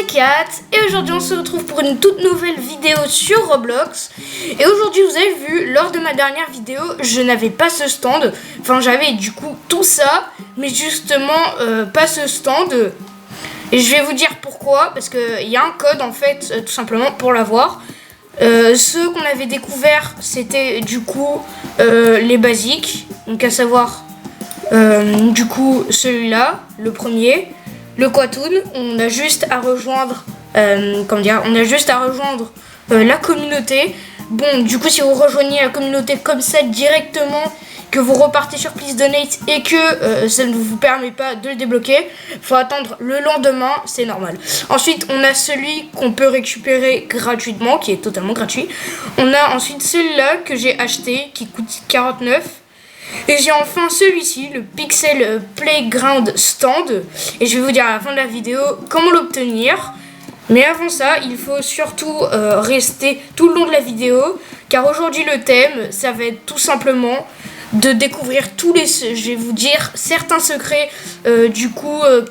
Kat et aujourd'hui on se retrouve pour une toute nouvelle vidéo sur Roblox. Et aujourd'hui vous avez vu, lors de ma dernière vidéo, je n'avais pas ce stand. Enfin j'avais du coup tout ça, mais justement pas ce stand. Et je vais vous dire pourquoi, parce qu'il y a un code en fait, tout simplement pour l'avoir. Ceux qu'on avait découvert, c'était du coup les basiques, donc à savoir du coup celui-là, le premier. Le Quatoon, on a juste à rejoindre, la communauté. Bon, du coup, si vous rejoignez la communauté comme ça directement, que vous repartez sur Please Donate et que ça ne vous permet pas de le débloquer, faut attendre le lendemain, c'est normal. Ensuite, on a celui qu'on peut récupérer gratuitement, qui est totalement gratuit. On a ensuite celui-là que j'ai acheté, qui coûte 49. Et j'ai enfin celui-ci, le Pixel Playground Stand. Et je vais vous dire à la fin de la vidéo comment l'obtenir. Mais avant ça, il faut surtout rester tout le long de la vidéo. Car aujourd'hui le thème, ça va être tout simplement de découvrir je vais vous dire certains secrets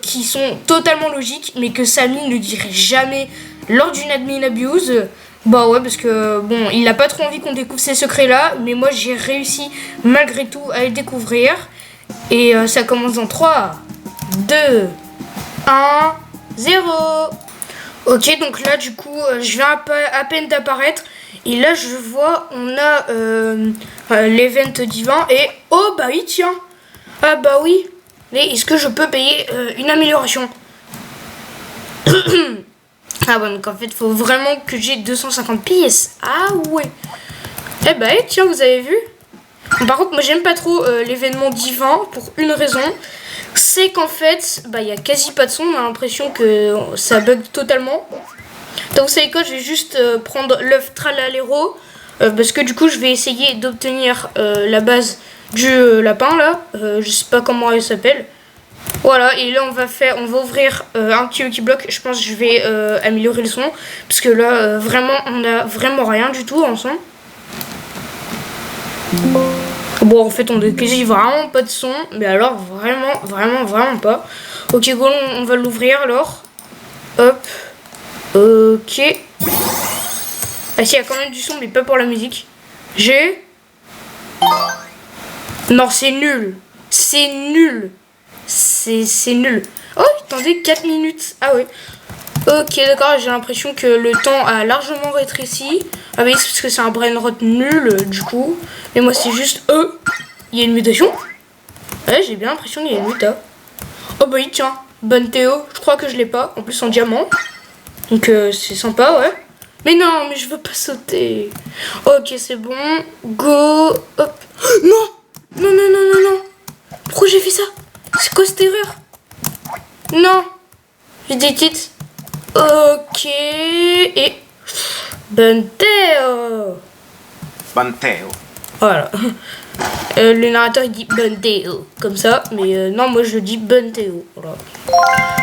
qui sont totalement logiques. Mais que Samy ne dirait jamais lors d'une admin abuse. Bah ouais, parce que bon, il a pas trop envie qu'on découvre ces secrets là, mais moi j'ai réussi malgré tout à les découvrir. Et ça commence dans 3, 2, 1, 0. Ok, donc là du coup, je viens à peine d'apparaître. Et là je vois, on a l'event divin et... Oh bah oui, tiens. Ah bah oui. Mais est-ce que je peux payer une amélioration? Ah bon, donc en fait, il faut vraiment que j'ai 250 pièces. Ah ouais. Eh ben, tiens, vous avez vu. Bon, par contre, moi, j'aime pas trop l'événement divin pour une raison. C'est qu'en fait, bah, il y a quasi pas de son. On a l'impression que ça bug totalement. Donc, vous savez quoi, je vais juste prendre l'œuf Tralalero. Parce que du coup, je vais essayer d'obtenir la base du lapin, là. Je sais pas comment elle s'appelle. Voilà, et là on va ouvrir un petit Lucky Block. Je pense que je vais améliorer le son. Parce que là, vraiment, on a vraiment rien du tout en son. Bon, en fait, on a quasi vraiment pas de son. Mais alors, vraiment pas. Ok, go, on va l'ouvrir alors. Hop. Ok. Ah si, il y a quand même du son, mais pas pour la musique. Non, c'est nul. C'est nul. C'est nul. Oh, attendez, 4 minutes. Ah ouais. Ok, d'accord, j'ai l'impression que le temps a largement rétréci. Ah oui, c'est parce que c'est un brainrot nul, du coup. Mais moi, c'est juste... il y a une mutation. Ouais, j'ai bien l'impression qu'il y a une muta. Oh bah oui, tiens. Bonne Théo. Je crois que je l'ai pas. En plus, en diamant. Donc, c'est sympa, ouais. Mais non, mais je veux pas sauter. Ok, c'est bon. Go. Hop. Non. Non. Pourquoi j'ai fait ça? C'est quoi cette erreur? Non. J'ai des titres. Ok. Et... Banteo. Voilà. Le narrateur il dit Banteo. Comme ça. Mais non, moi je dis Banteo. Voilà.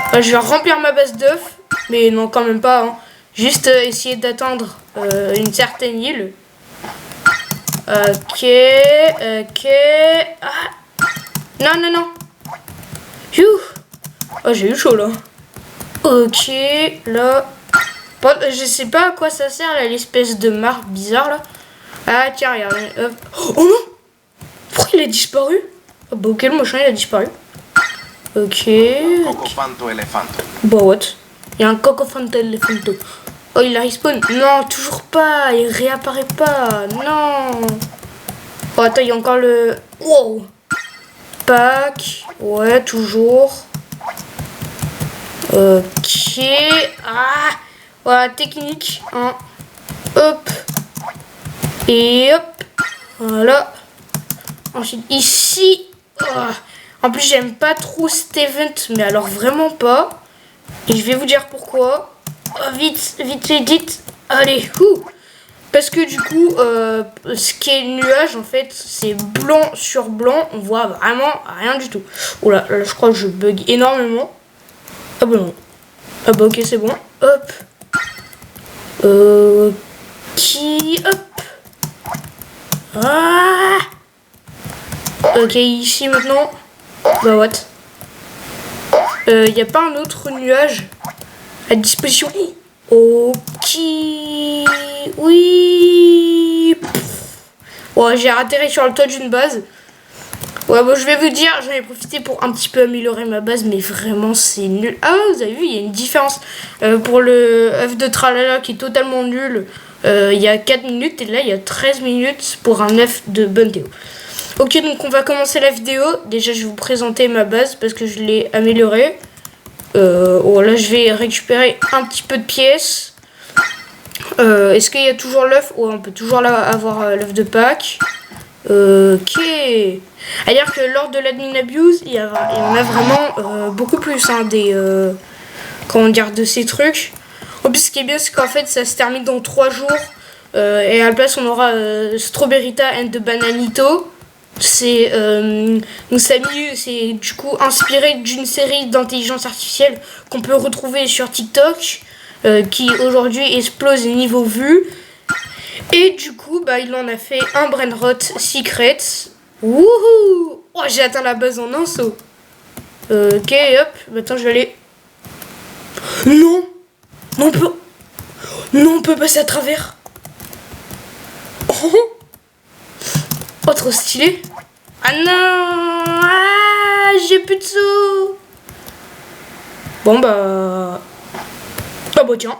Enfin, je vais remplir ma base d'œufs. Mais non, quand même pas. Hein. Juste essayer d'atteindre une certaine île. Ok. Ah. Non. Youh. Oh, j'ai eu chaud là. Ok, là. Je sais pas à quoi ça sert là, l'espèce de marque bizarre là. Ah tiens, regarde. Oh non. Pourquoi il a disparu? Oh, bah ok, le machin il a disparu. Ok. Bah what? Il y a un Cocofanto Elefanto. Oh, il a respawn. Non, toujours pas. Il réapparaît pas. Non. Oh, attends, il y a encore le... Wow. Pack. Ouais, toujours. Ok. Ah. Voilà, technique. Hein. Hop. Et hop. Voilà. Ensuite, ici. En plus, j'aime pas trop cet event. Mais alors, vraiment pas. Et je vais vous dire pourquoi. Vite. Allez. Parce que du coup, ce qui est nuage, en fait, c'est blanc sur blanc. On voit vraiment rien du tout. Oula, là, je crois que je bug énormément. Ah bah non. Ah bah ok, c'est bon. Hop. Hop. Ah. Ok, ici maintenant. Bah what. Y a pas un autre nuage? à disposition. Ok. Oui. Ouais, j'ai atterri sur le toit d'une base. Ouais, bon, je vais vous dire, j'en ai profité pour un petit peu améliorer ma base, mais vraiment, c'est nul. Ah, vous avez vu, il y a une différence. Pour le œuf de tralala qui est totalement nul, il y a 4 minutes, et là, il y a 13 minutes pour un œuf de bonne Théo. Ok, donc on va commencer la vidéo. Déjà, je vais vous présenter ma base parce que je l'ai améliorée. Oh, là, je vais récupérer un petit peu de pièces. Est-ce qu'il y a toujours l'œuf? Ouais, on peut toujours avoir l'œuf de Pâques. Ok. C'est-à-dire que lors de l'admin abuse, il y en a vraiment beaucoup plus comment dire, de ces trucs. En plus, ce qui est bien, c'est qu'en fait, ça se termine dans 3 jours. Et à la place, on aura Strawberryta and the Bananito. C'est du coup inspiré d'une série d'intelligence artificielle qu'on peut retrouver sur TikTok, qui aujourd'hui explose les niveaux vus. Et du coup, bah, il en a fait un Brainrot Secret. Wouhou! Oh, j'ai atteint la base en un saut. Ok, hop. Maintenant, je vais aller... Non! Non, on peut passer à travers. Oh, trop stylé. Ah non! Ah, j'ai plus de saut. Bon, bah... Ah bah tiens.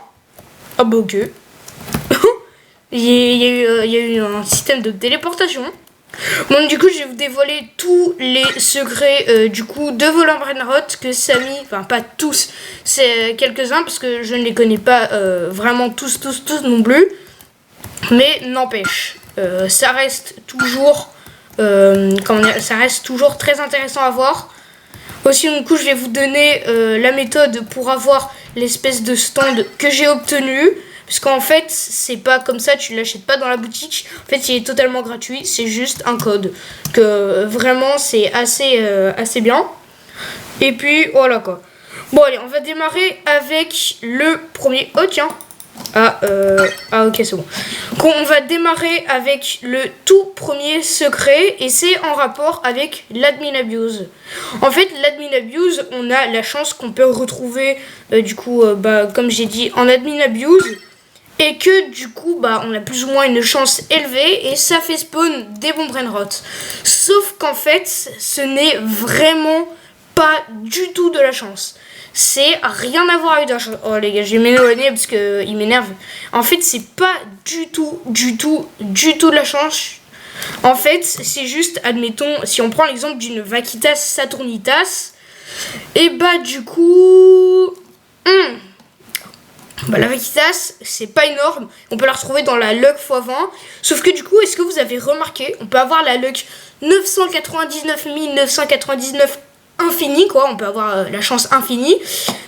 Ah bah ok. Il y a eu un système de téléportation. Bon, du coup, je vais vous dévoiler tous les secrets du coup de Volant Brainrot que Samy, enfin pas tous, c'est quelques-uns parce que je ne les connais pas vraiment tous non plus. Mais n'empêche, ça reste toujours, ça reste toujours très intéressant à voir. Aussi, du coup, je vais vous donner la méthode pour avoir l'espèce de stand que j'ai obtenu. Parce qu'en fait, c'est pas comme ça, tu l'achètes pas dans la boutique. En fait, il est totalement gratuit, c'est juste un code. Que vraiment, c'est assez bien. Et puis, voilà quoi. Bon, allez, on va démarrer avec le premier... Oh, tiens. Ah, ok, c'est bon. Donc, on va démarrer avec le tout premier secret. Et c'est en rapport avec l'admin abuse. En fait, l'admin abuse, on a la chance qu'on peut retrouver, du coup, comme j'ai dit, en admin abuse. Et que du coup, bah, on a plus ou moins une chance élevée et ça fait spawn des bons Brainrot. Sauf qu'en fait, ce n'est vraiment pas du tout de la chance. C'est rien à voir avec de la chance. Oh les gars, je vais m'éloigner parce qu'il m'énerve. En fait, c'est pas du tout de la chance. En fait, c'est juste, admettons, si on prend l'exemple d'une Vaquitas Saturnitas, et bah du coup... Bah, la Vaquitas, c'est pas énorme. On peut la retrouver dans la luck x20. Sauf que du coup, est-ce que vous avez remarqué, on peut avoir la luck 999 999 infinie, quoi. On peut avoir la chance infinie.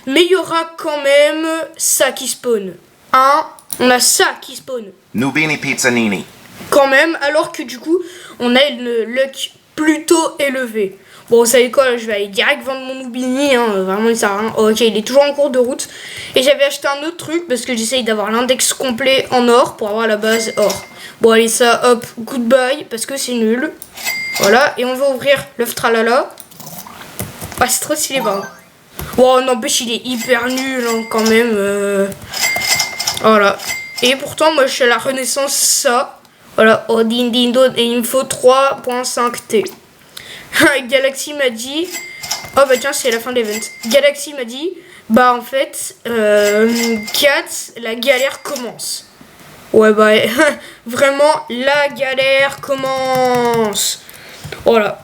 Mais il y aura quand même ça qui spawn. On a ça qui spawn. Nubini Pizzanini. Quand même, alors que du coup, on a une luck plutôt élevée. Bon, vous savez quoi, je vais aller direct vendre mon Nubini, vraiment il sert à rien. Oh, ok, il est toujours en cours de route. Et j'avais acheté un autre truc parce que j'essaye d'avoir l'index complet en or pour avoir la base or. Bon, allez, ça, hop, goodbye, parce que c'est nul. Voilà, et on va ouvrir l'œuf tralala. Ah, c'est trop stylé, pardon. Bon, n'empêche, il est hyper nul, quand même. Voilà. Et pourtant, moi, je suis à la renaissance, ça. Voilà, oh, din din don, et il me faut 3.5T. Galaxy m'a dit... Oh bah tiens, c'est la fin de l'event. Galaxy m'a dit... Bah en fait, 4, la galère commence. Ouais bah, vraiment, la galère commence. Voilà.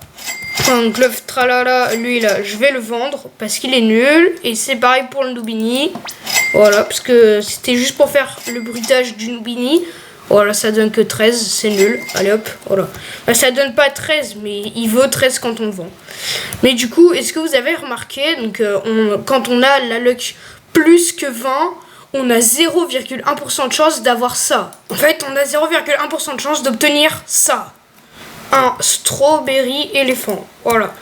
Donc l'œuf tralala, lui là, je vais le vendre parce qu'il est nul. Et c'est pareil pour le Nubini. Voilà, parce que c'était juste pour faire le bruitage du Nubini. Voilà, ça donne que 13, c'est nul. Allez hop, voilà. Bah, ça donne pas 13, mais il vaut 13 quand on le vend. Mais du coup, est-ce que vous avez remarqué, donc quand on a la luck plus que 20, on a 0,1% de chance d'avoir ça. En fait, on a 0,1% de chance d'obtenir ça. Un strawberry éléphant. Voilà.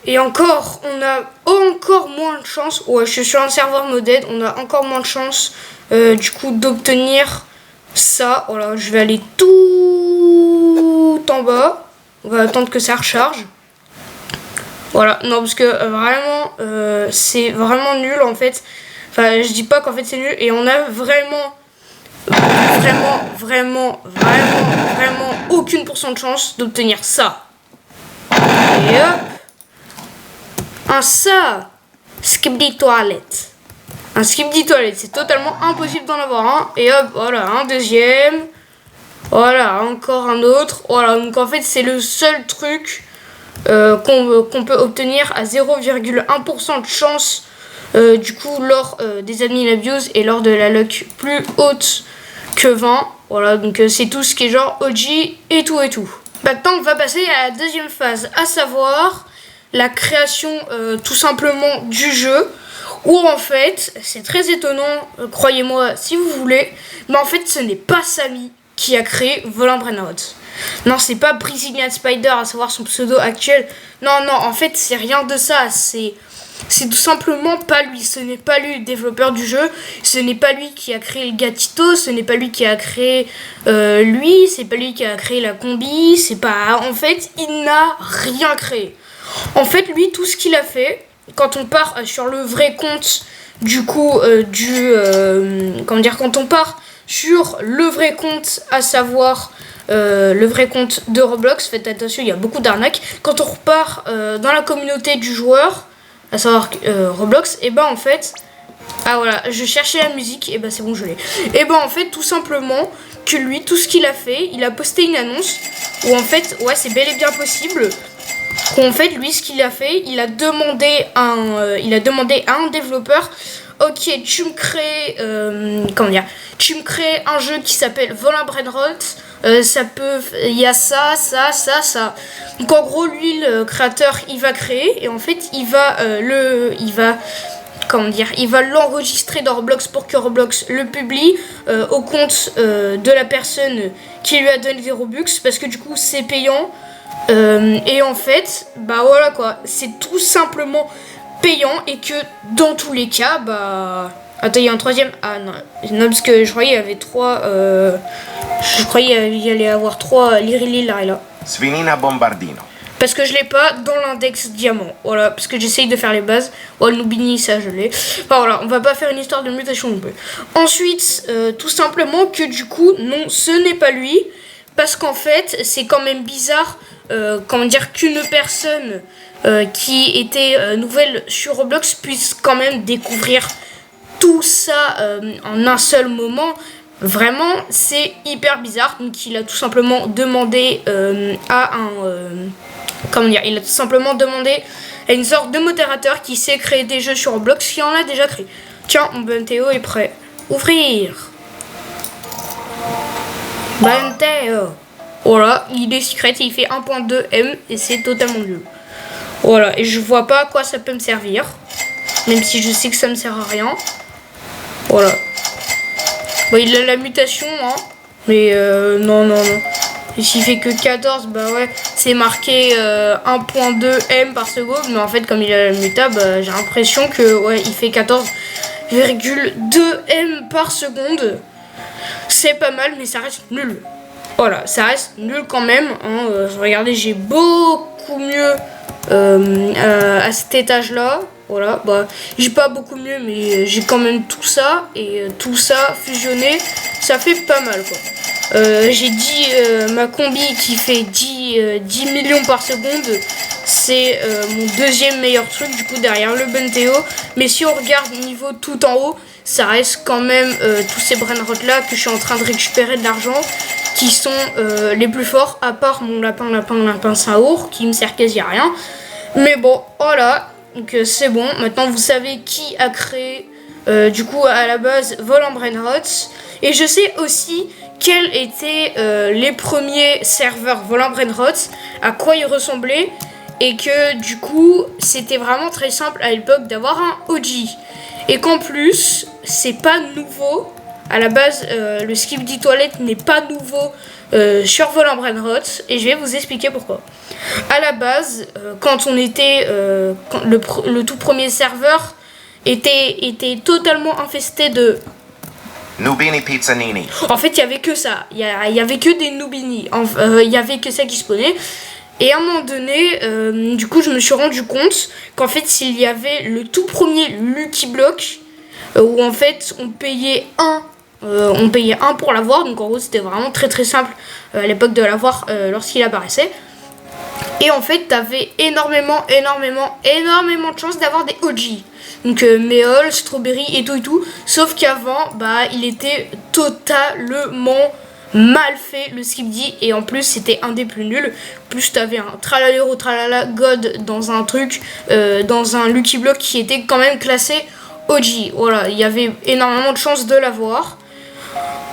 Et encore, on a encore moins de chance. Ouais, je suis sur un serveur moded, on a encore moins de chance du coup d'obtenir ça. Voilà, je vais aller tout en bas. On va attendre que ça recharge. Voilà, non, parce que vraiment, c'est vraiment nul en fait. Enfin, je dis pas qu'en fait c'est nul. Et on a vraiment aucune % de chance d'obtenir ça. Et hop. Un ça. Skibidi toilette. Un skibidi toilette, c'est totalement impossible d'en avoir un. Et hop, voilà, un deuxième. Voilà, encore un autre. Voilà, donc en fait c'est le seul truc qu'on peut obtenir à 0,1% de chance. Du coup, lors des admin abuse et lors de la luck plus haute que 20. Voilà, donc c'est tout ce qui est genre OG et tout et tout. Maintenant, on va passer à la deuxième phase, à savoir la création tout simplement du jeu. Où en fait, c'est très étonnant, croyez-moi si vous voulez, mais en fait, ce n'est pas Samy qui a créé Volant Brainrot. Non, c'est pas Brazilian Spider, à savoir son pseudo actuel. Non, en fait, c'est rien de ça. C'est tout simplement pas lui. Ce n'est pas lui le développeur du jeu. Ce n'est pas lui qui a créé le Gatito. Ce n'est pas lui qui a créé lui. C'est pas lui qui a créé la combi. C'est pas. En fait, il n'a rien créé. En fait, lui, tout ce qu'il a fait, quand on part sur le vrai compte, du coup, comment dire, quand on part sur le vrai compte, à savoir le vrai compte de Roblox, faites attention, il y a beaucoup d'arnaques. Quand on repart dans la communauté du joueur, à savoir Roblox, et ben en fait, ah voilà, je cherchais la musique, et ben c'est bon, je l'ai. Et ben en fait, tout simplement, que lui, tout ce qu'il a fait, il a posté une annonce où en fait, ouais, c'est bel et bien possible. En fait, lui, ce qu'il a fait, il a demandé à un développeur, ok, tu me crées, tu me crées un jeu qui s'appelle Volant Brainrot. Il y a ça. Donc en gros, lui, le créateur, il va créer et en fait, il va l'enregistrer dans Roblox pour que Roblox le publie au compte de la personne qui lui a donné des Robux, parce que du coup, c'est payant. Et en fait, bah voilà quoi, c'est tout simplement payant et que dans tous les cas, bah... Attends, il y a un troisième... Ah non, parce que je croyais il y avait trois... Je croyais il y allait avoir trois Lirili là. Svinina Bombardino. Parce que je l'ai pas dans l'index diamant. Voilà, parce que j'essaye de faire les bases. Oh, le Nubini, ça je l'ai. Enfin voilà, on va pas faire une histoire de mutation non plus. Ensuite, tout simplement que du coup, non, ce n'est pas lui. Parce qu'en fait, c'est quand même bizarre, qu'une personne qui était nouvelle sur Roblox puisse quand même découvrir tout ça en un seul moment. Vraiment, c'est hyper bizarre. Donc, il a tout simplement demandé il a tout simplement demandé à une sorte de modérateur qui sait créer des jeux sur Roblox, qui en a déjà créé. Tiens, mon Benteo est prêt. Ouvrir. Benteo. Voilà, il est secret et il fait 1.2 M et c'est totalement nul. Voilà, et je vois pas à quoi ça peut me servir. Même si je sais que ça me sert à rien. Voilà. Bon, il a la mutation, hein. Mais non. Et s'il fait que 14, bah ouais, c'est marqué 1.2 M par seconde. Mais en fait, comme il a la muta, bah, j'ai l'impression que ouais, il fait 14,2 M par seconde. C'est pas mal, mais ça reste nul. Voilà, ça reste nul quand même. Hein. Regardez, j'ai beaucoup mieux à cet étage-là. Voilà, bah, j'ai pas beaucoup mieux, mais j'ai quand même tout ça. Et tout ça fusionné, ça fait pas mal, quoi. J'ai dit ma combi qui fait 10 millions par seconde. C'est mon deuxième meilleur truc, du coup, derrière le Benteo. Mais si on regarde niveau tout en haut, ça reste quand même tous ces Brainrot là que je suis en train de récupérer de l'argent, qui sont les plus forts, à part mon lapin Saour, qui me sert quasi à rien. Mais bon, voilà, donc c'est bon. Maintenant, vous savez qui a créé, du coup, à la base, Volant Brainrot. Et je sais aussi quels étaient les premiers serveurs Volant Brainrot, à quoi ils ressemblaient, et que, du coup, c'était vraiment très simple à l'époque d'avoir un OG. Et qu'en plus, c'est pas nouveau. À la base, le Skibidi Toilette n'est pas nouveau sur Volant Brainrot. Et je vais vous expliquer pourquoi. À la base, quand on était... quand le tout premier serveur était totalement infesté de... Nubini Pizzanini. En fait, il y avait que ça. Il y avait que des Nubini. Il y avait que ça qui spawnait. Et à un moment donné, du coup, je me suis rendu compte qu'en fait, s'il y avait le tout premier Lucky Block, où en fait on payait un pour l'avoir. Donc en gros c'était vraiment très très simple à l'époque de l'avoir lorsqu'il apparaissait. Et en fait t'avais énormément de chances d'avoir des OG. Donc Méol, Strawberry et tout. Sauf qu'avant il était totalement mal fait le Skibidi, et en plus c'était un des plus nuls. Plus t'avais un Tralalero Tralala God dans un truc, dans un Lucky Block qui était quand même classé OG. Voilà, il y avait énormément de chances de l'avoir.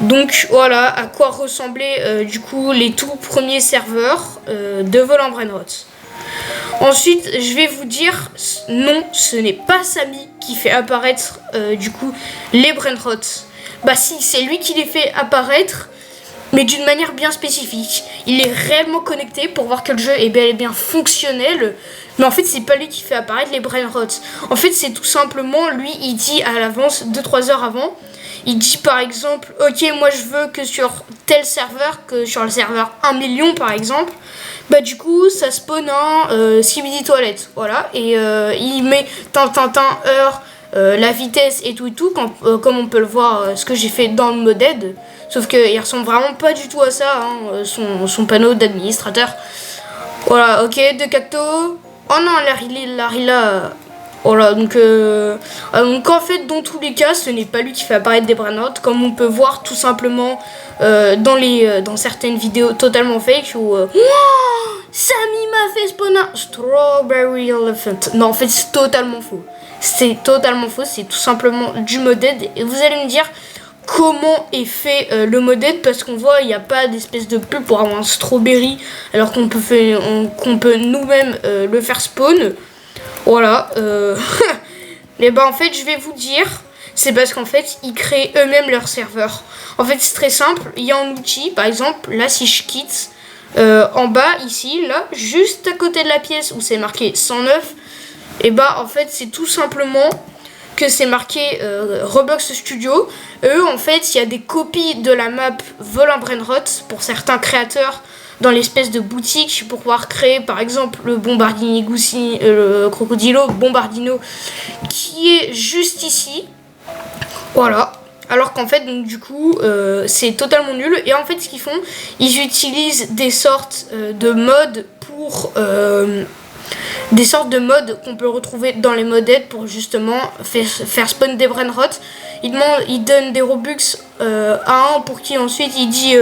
Donc voilà à quoi ressemblaient du coup les tout premiers serveurs de Volant Brainrot. Ensuite, je vais vous dire, non, ce n'est pas Samy qui fait apparaître du coup les Brainrot. Bah si, c'est lui qui les fait apparaître, mais d'une manière bien spécifique. Il est réellement connecté pour voir que le jeu est bel et bien fonctionnel. Mais en fait, c'est pas lui qui fait apparaître les Brainrot. En fait, c'est tout simplement, lui, il dit à l'avance, 2-3 heures avant, il dit par exemple, ok, moi je veux que sur tel serveur, que sur le serveur 1 million par exemple, bah du coup, ça spawn un Skibidi toilette. Voilà, et il met heure, la vitesse et tout, comme on peut le voir, ce que j'ai fait dans le moded. Sauf qu'il ressemble vraiment pas du tout à ça, hein, son panneau d'administrateur. Voilà, ok, de cacto. Oh non, Larilla. Voilà, donc en fait, dans tous les cas, ce n'est pas lui qui fait apparaître des Brainrot, comme on peut voir tout simplement dans certaines vidéos totalement fake où Samy m'a fait spawn un Strawberry Elephant. Non, en fait, c'est totalement faux. C'est totalement faux, c'est tout simplement du moded. Et vous allez me dire comment est fait le moded, parce qu'on voit il n'y a pas d'espèce de pub pour avoir un Strawberry, alors qu'on peut nous-mêmes le faire spawn. Voilà. Et ben en fait je vais vous dire, c'est parce qu'en fait ils créent eux-mêmes leur serveur. En fait c'est très simple, il y a un outil, par exemple là si je quitte en bas ici, là, juste à côté de la pièce où c'est marqué 109, et bah en fait c'est tout simplement que c'est marqué Roblox Studio. Eux en fait il y a des copies de la map Volant Brainrot pour certains créateurs dans l'espèce de boutique pour pouvoir créer par exemple le Bombardini Goussi, le Crocodilo Bombardino qui est juste ici. Voilà. Alors qu'en fait donc du coup c'est totalement nul, et en fait ce qu'ils font, ils utilisent des sortes de modes pour des sortes de modes qu'on peut retrouver dans les moded pour justement faire spawn des Brainrot. Il donne des Robux à un pour qui ensuite il dit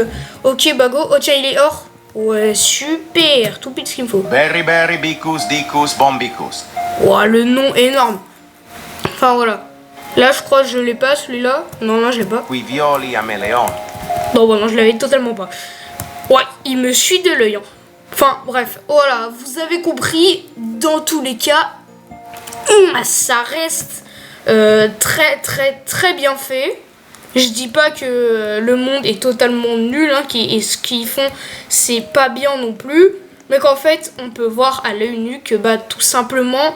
ok bah go, oh tiens il est hors. Ouais super, tout pile ce qu'il me faut. Berry Berry Bicus Dicus Bombicus. Ouah, le nom énorme. Enfin voilà. Là je crois que je l'ai pas celui-là. Non je l'ai pas. Qui violi a Meleon. Non je l'avais totalement pas. Ouais, il me suit de l'œil. Hein. Enfin bref, voilà, vous avez compris. Dans tous les cas, ça reste très bien fait. Je dis pas que le monde est totalement nul, hein, et ce qu'ils font c'est pas bien non plus, mais qu'en fait on peut voir à l'œil nu que bah tout simplement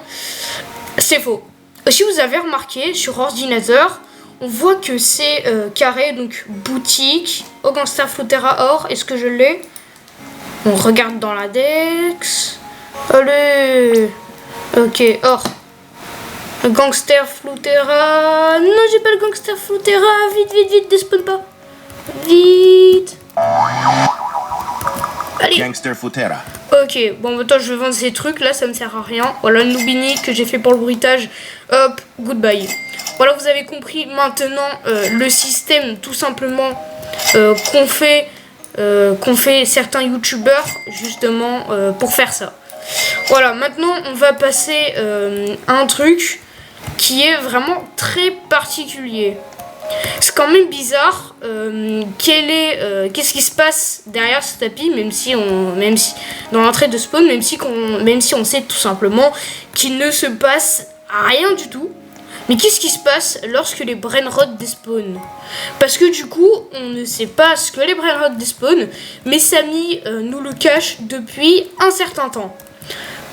c'est faux. Si vous avez remarqué sur ordinateur, on voit que c'est carré, donc boutique, au Gangster Floutera or, est-ce que je l'ai? On regarde dans la Dex. Allez. Ok, or. Gangster Floutera. Non, j'ai pas le Gangster Floutera. Vite, despawn pas. Vite. Allez. Gangster Futera. Ok, bon, maintenant je vais vendre ces trucs là, ça me sert à rien. Voilà le Noobini que j'ai fait pour le bruitage. Hop, goodbye. Voilà, vous avez compris maintenant le système tout simplement qu'ont fait certains youtubeurs justement pour faire ça. Voilà, maintenant on va passer à un truc qui est vraiment très particulier. C'est quand même bizarre. Qu'est-ce qui se passe derrière ce tapis, même si dans l'entrée de spawn, même si on sait tout simplement qu'il ne se passe rien du tout. Mais qu'est-ce qui se passe lorsque les Brainrot despawn? Parce que du coup, on ne sait pas ce que les Brainrot despawn, mais Samy nous le cache depuis un certain temps.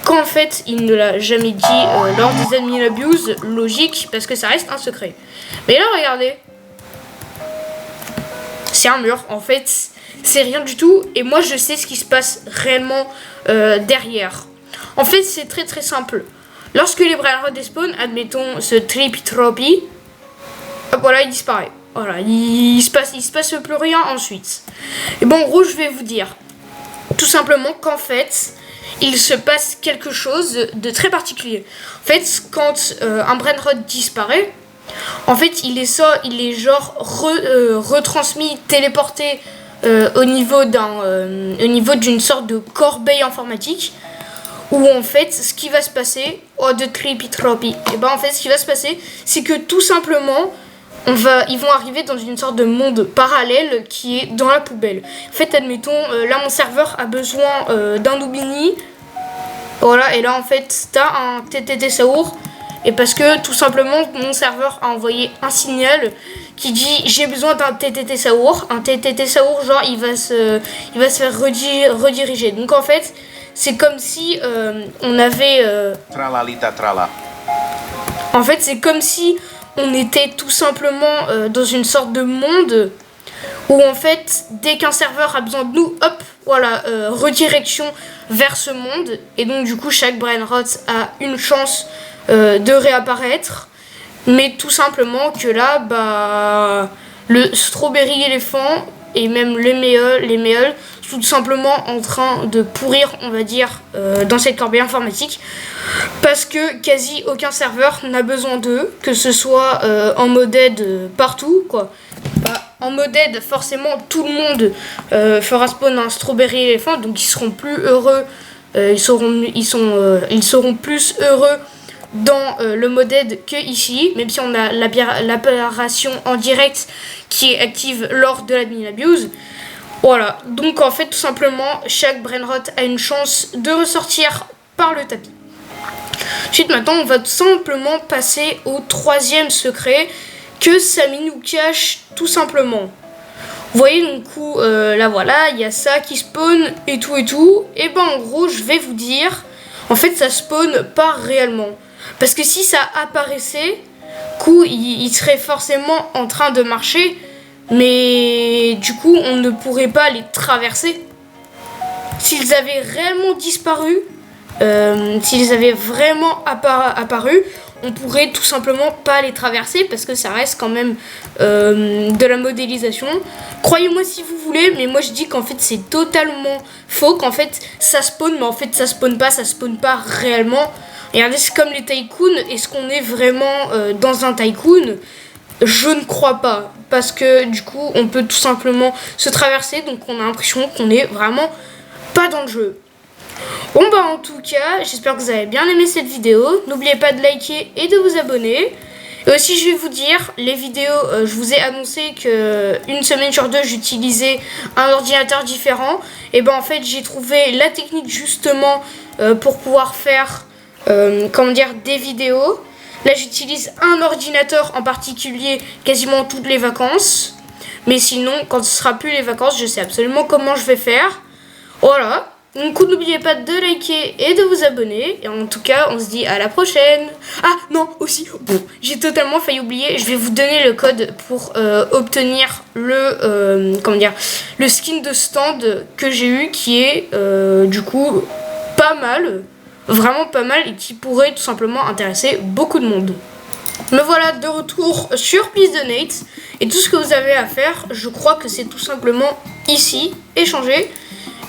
Qu'en fait, il ne l'a jamais dit lors des admin abuse, logique, parce que ça reste un secret. Mais là, regardez. C'est un mur, en fait, c'est rien du tout, et moi je sais ce qui se passe réellement derrière. En fait, c'est très simple. Lorsque les Brainrot despawn, admettons ce Trippy Troppy, Hop, voilà, il disparaît. Voilà, il se passe plus rien ensuite. Et bon, en gros, je vais vous dire tout simplement qu'en fait, il se passe quelque chose de très particulier. En fait, quand un brainrot disparaît, en fait, il est genre retransmis, téléporté au niveau d'une sorte de corbeille informatique, où en fait, ce qui va se passer, de trippy troppy, et ben en fait, ce qui va se passer, c'est que tout simplement, ils vont arriver dans une sorte de monde parallèle qui est dans la poubelle. En fait, admettons, là mon serveur a besoin d'un Loubini. Voilà, et là en fait, t'as un TTT Saour. Et parce que tout simplement, mon serveur a envoyé un signal qui dit j'ai besoin d'un TTT Saour. Un TTT Saour, genre il va se faire rediriger. Donc en fait, c'est comme si on avait. Tralalita trala. En fait, c'est comme si on était tout simplement dans une sorte de monde où en fait, dès qu'un serveur a besoin de nous, hop, voilà, redirection vers ce monde. Et donc du coup, chaque brainrot a une chance de réapparaître. Mais tout simplement que là, bah, le strawberry éléphant et même les méoles sont tout simplement en train de pourrir, on va dire, dans cette corbeille informatique. Parce que quasi aucun serveur n'a besoin d'eux, que ce soit en moded partout, quoi. Bah, en moded, forcément, tout le monde fera spawn un strawberry éléphant, donc ils seront plus heureux, ils seront plus heureux dans le moded que ici, même si on a l'apparition en direct qui est active lors de l'admin abuse. Voilà, donc en fait, tout simplement, chaque brainrot a une chance de ressortir par le tapis. Ensuite, maintenant, on va tout simplement passer au troisième secret que Samy nous cache tout simplement. Vous voyez, donc, là, voilà, il y a ça qui spawn et tout. Et ben, en gros, je vais vous dire, en fait, ça spawn pas réellement. Parce que si ça apparaissait, il serait forcément en train de marcher, mais du coup, on ne pourrait pas les traverser. S'ils avaient réellement disparu, s'ils avaient vraiment apparu, on pourrait tout simplement pas les traverser parce que ça reste quand même de la modélisation. Croyez-moi si vous voulez, mais moi je dis qu'en fait c'est totalement faux, qu'en fait ça spawn, mais en fait ça spawn pas réellement. Regardez, c'est comme les tycoons. Est-ce qu'on est vraiment dans un tycoon ? Je ne crois pas, parce que du coup on peut tout simplement se traverser, donc on a l'impression qu'on est vraiment pas dans le jeu. Bon bah en tout cas, j'espère que vous avez bien aimé cette vidéo. N'oubliez pas de liker et de vous abonner. Et aussi je vais vous dire, les vidéos, je vous ai annoncé que une semaine sur deux j'utilisais un ordinateur différent. Et ben en fait j'ai trouvé la technique justement pour pouvoir faire des vidéos. Là j'utilise un ordinateur en particulier quasiment toutes les vacances. Mais sinon quand ce sera plus les vacances, je sais absolument comment je vais faire. Voilà. Donc n'oubliez pas de liker et de vous abonner. Et en tout cas, on se dit à la prochaine. Ah non, aussi, bon, j'ai totalement failli oublier. Je vais vous donner le code pour obtenir le skin de stand que j'ai eu, qui est du coup pas mal, vraiment pas mal, et qui pourrait tout simplement intéresser beaucoup de monde. Me voilà de retour sur Please Donate. Et tout ce que vous avez à faire, je crois que c'est tout simplement ici, échanger.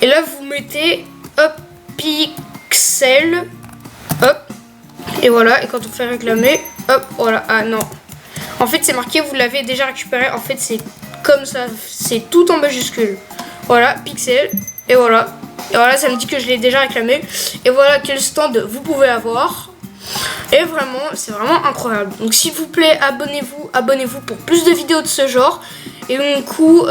Et là, vous mettez, hop, pixel, hop, et voilà. Et quand on fait réclamer, hop, voilà, ah non. En fait, c'est marqué, vous l'avez déjà récupéré. En fait, c'est comme ça, c'est tout en majuscule. Voilà, pixel, et voilà. Et voilà, ça me dit que je l'ai déjà réclamé. Et voilà quel stand vous pouvez avoir. Et vraiment, c'est vraiment incroyable. Donc s'il vous plaît, abonnez-vous pour plus de vidéos de ce genre. Et donc du coup,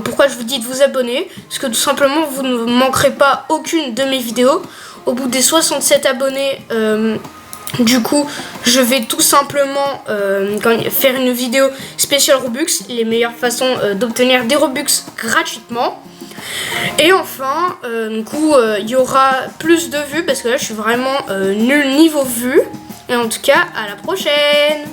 pourquoi je vous dis de vous abonner? Parce que tout simplement, vous ne manquerez pas aucune de mes vidéos. Au bout des 67 abonnés, du coup, je vais tout simplement faire une vidéo spéciale Robux. Les meilleures façons d'obtenir des Robux gratuitement. Et enfin, il y aura plus de vues parce que là je suis vraiment nul niveau vue. Et en tout cas, à la prochaine!